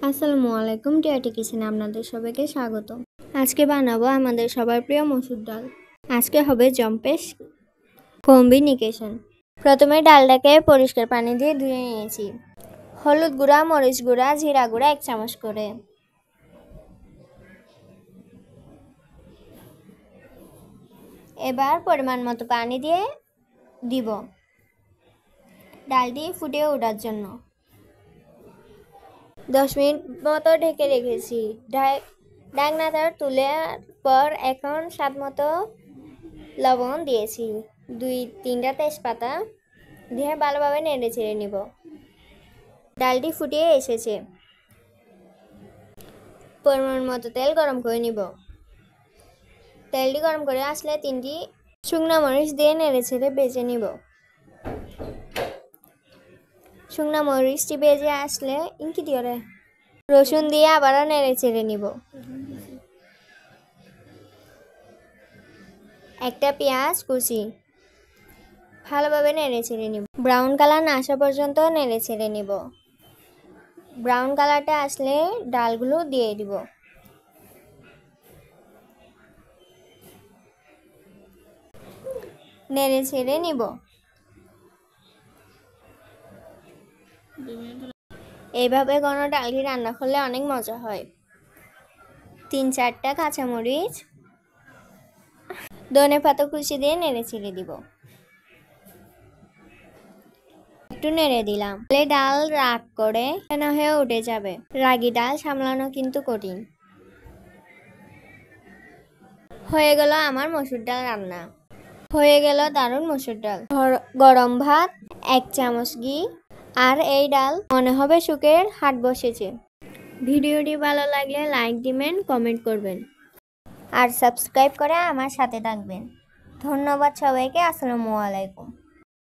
আসসালামু আলাইকুম, টিআরটি কিচেনে আপনাদের সবাইকে স্বাগত। আজকে বানাবো আমাদের সবার প্রিয় মসুর ডাল। আজকে হবে জম্পেশ কম্বিনেশন। প্রথমে ডালটাকে পরিষ্কার পানি দিয়ে ধুয়ে নিয়েছি। হলুদ গুঁড়া, মরিচ গুঁড়া, জিরা গুঁড়া 1 চামচ করে। এবার পরিমাণ মতো পানি দিয়ে দিব ডালটি ফুটিয়ে ওঠার জন্য। 10 মিনিট মতো ঢেকে রেখেছি। ঢাকনাটা তুলে পর এখন স্বাদ মতো লবণ দিয়েছি, 2-3টা তেজপাতা দিয়ে ভালোভাবে নেড়ে ছেড়ে নিব। ডালটি ফুটিয়ে এসেছে। পরিমাণ মতো তেল গরম করে নিব। তেলটি গরম করে আসলে 3টি শুকনো মরিচ দিয়ে নেড়ে ছেড়ে ভেজে নিব। শুকনো মরিচটি ভেজে আসলে রসুন দিয়ে আবারও নেড়ে ছেড়ে নিব। একটা পেঁয়াজ কুচি ভালোভাবে নেড়ে ছেড়ে নিব। ব্রাউন কালার না আসা পর্যন্ত নেড়ে ছেড়ে নিব। ব্রাউন কালারটা আসলে ডালগুলো দিয়ে দিব। নেড়ে ছেড়ে নিব। এইভাবে কোনো ডালটি রান্না করলে অনেক মজা হয়। 3-4টা কাঁচামরিচ, ধনেপাতা কুচি দিয়ে নেড়ে ছেড়ে দিব। একটু নেড়ে দিলাম। ডাল রাগ করে কেন হয়ে উঠে যাবে। রাগী ডাল সামলানো কিন্তু কঠিন। হয়ে গেল আমার মসুর ডাল রান্না। হয়ে গেল দারুণ মসুর ডাল। গরম ভাত, 1 চামচ ঘি, আর এই ডাল মনে হবে সুখের হাট বসেছে। ভিডিওটি ভালো লাগলে লাইক দিবেন, কমেন্ট করবেন আর সাবস্ক্রাইব করে আমার সাথে থাকবেন। ধন্যবাদ সবাইকে। আসসালামু আলাইকুম।